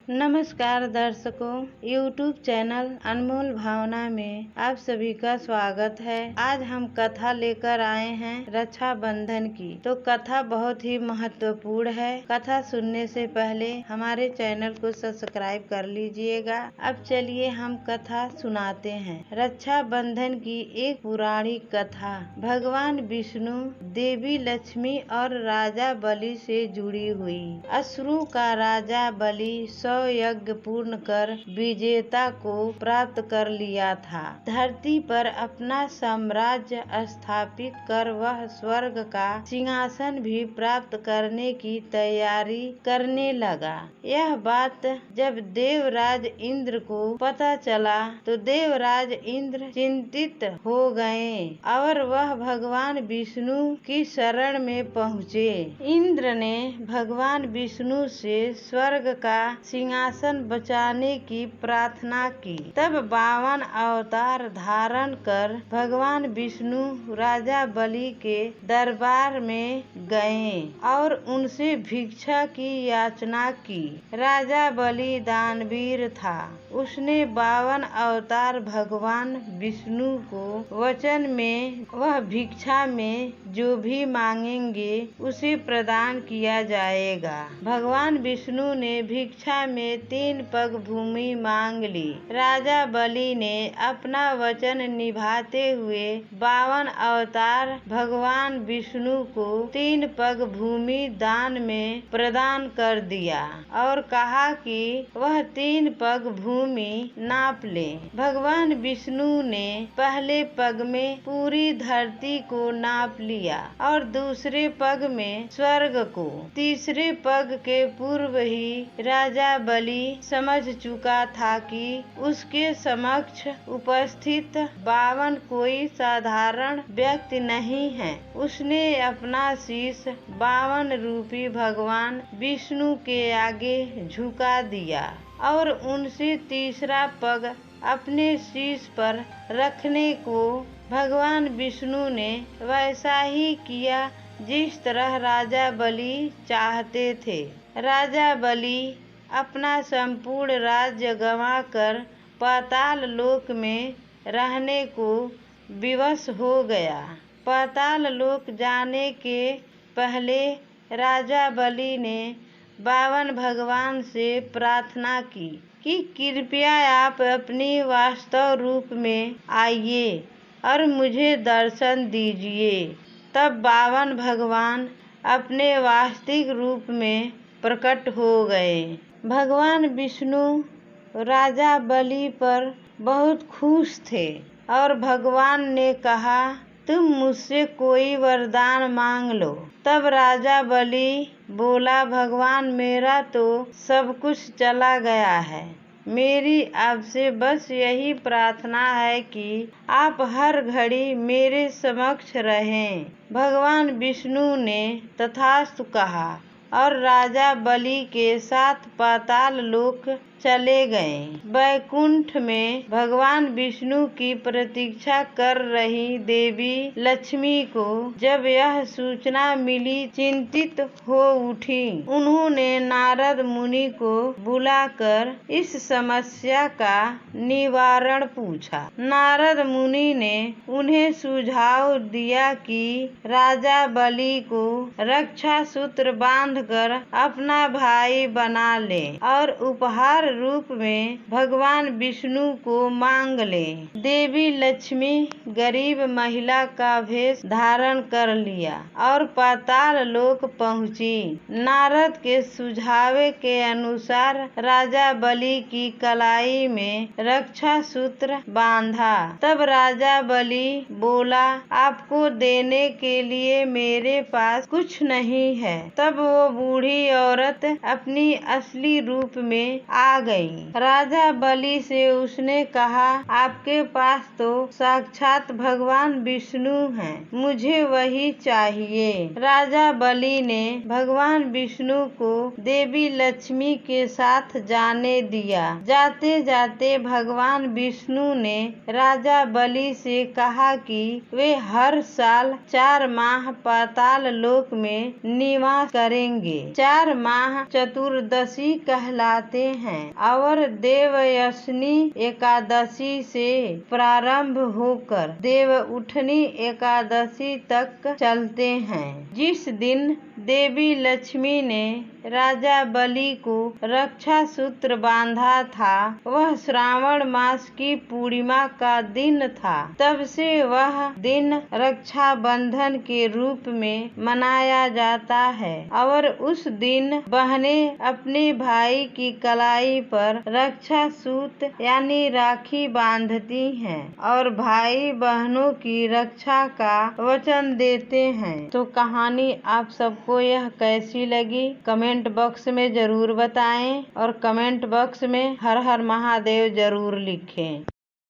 नमस्कार दर्शकों, YouTube channel अनमोल भावना में आप सभी का स्वागत है। आज हम कथा लेकर आए हैं रक्षाबंधन की। तो कथा बहुत ही महत्वपूर्ण है। कथा सुनने से पहले हमारे चैनल को सब्सक्राइब कर लीजिएगा। अब चलिए हम कथा सुनाते हैं। रक्षाबंधन की एक पौराणिक कथा भगवान विष्णु, देवी लक्ष्मी और राजा बलि से जुड़ी हुई। असुरों का राजा बलि 100 यज्ञ पूर्ण कर विजेता को प्राप्त कर लिया था। धरती पर अपना साम्राज्य स्थापित कर वह स्वर्ग का सिंहासन भी प्राप्त करने की तैयारी करने लगा। यह बात जब देवराज इंद्र को पता चला तो देवराज इंद्र चिंतित हो गए और वह भगवान विष्णु की शरण में पहुँचे। इंद्र ने भगवान विष्णु से स्वर्ग का सिंहासन बचाने की प्रार्थना की। तब 52 अवतार धारण कर भगवान विष्णु राजा बलि के दरबार में गए और उनसे भिक्षा की याचना की। राजा बलि दानवीर था। उसने 52 अवतार भगवान विष्णु को वचन में वह भिक्षा में जो भी मांगेंगे उसे प्रदान किया जाएगा। भगवान विष्णु ने भिक्षा में 3 पग भूमि मांग ली। राजा बलि ने अपना वचन निभाते हुए 52 अवतार भगवान विष्णु को 3 पग भूमि दान में प्रदान कर दिया और कहा कि वह 3 पग भूमि नाप ले। भगवान विष्णु ने पहले पग में पूरी धरती को नाप लिया और दूसरे पग में स्वर्ग को। तीसरे पग के पूर्व ही राजा बलि समझ चुका था कि उसके समक्ष उपस्थित 52 कोई साधारण व्यक्ति नहीं है। उसने अपना शीश 52 रूपी भगवान विष्णु के आगे झुका दिया और उनसे तीसरा पग अपने शीश पर रखने को भगवान विष्णु ने वैसा ही किया जिस तरह राजा बलि चाहते थे। राजा बलि अपना संपूर्ण राज्य गंवाकर पाताल लोक में रहने को विवश हो गया। पाताल लोक जाने के पहले राजा बलि ने 52 भगवान से प्रार्थना की कि कृपया आप अपनी वास्तव रूप में आइए और मुझे दर्शन दीजिए। तब 52 भगवान अपने वास्तविक रूप में प्रकट हो गए। भगवान विष्णु राजा बलि पर बहुत खुश थे और भगवान ने कहा, तुम मुझसे कोई वरदान मांग लो। तब राजा बलि बोला, भगवान मेरा तो सब कुछ चला गया है। मेरी आपसे बस यही प्रार्थना है कि आप हर घड़ी मेरे समक्ष रहें। भगवान विष्णु ने तथास्तु कहा और राजा बलि के साथ पाताल लोक चले गए। वैकुंठ में भगवान विष्णु की प्रतीक्षा कर रही देवी लक्ष्मी को जब यह सूचना मिली चिंतित हो उठी। उन्होंने नारद मुनि को बुलाकर इस समस्या का निवारण पूछा। नारद मुनि ने उन्हें सुझाव दिया कि राजा बलि को रक्षा सूत्र बांधकर अपना भाई बना ले और उपहार रूप में भगवान विष्णु को मांग ले। देवी लक्ष्मी गरीब महिला का वेश धारण कर लिया और पाताल लोक पहुंची। नारद के सुझाव के अनुसार राजा बलि की कलाई में रक्षा सूत्र बांधा। तब राजा बलि बोला, आपको देने के लिए मेरे पास कुछ नहीं है। तब वो बूढ़ी औरत अपनी असली रूप में आ गई। राजा बलि से उसने कहा, आपके पास तो साक्षात भगवान विष्णु हैं, मुझे वही चाहिए। राजा बलि ने भगवान विष्णु को देवी लक्ष्मी के साथ जाने दिया। जाते जाते भगवान विष्णु ने राजा बलि से कहा कि वे हर साल 4 माह पाताल लोक में निवास करेंगे। 4 माह चतुर्दशी कहलाते हैं और देवयशनी एकादशी से प्रारंभ होकर देवउठनी एकादशी तक चलते हैं। जिस दिन देवी लक्ष्मी ने राजा बलि को रक्षा सूत्र बांधा था वह श्रावण मास की पूर्णिमा का दिन था। तब से वह दिन रक्षाबंधन के रूप में मनाया जाता है और उस दिन बहनें अपने भाई की कलाई पर रक्षा सूत्र यानी राखी बांधती हैं और भाई बहनों की रक्षा का वचन देते हैं। तो कहानी आप सबको यह कैसी लगी कमेंट बॉक्स में जरूर बताएं और कमेंट बॉक्स में हर हर महादेव जरूर लिखें।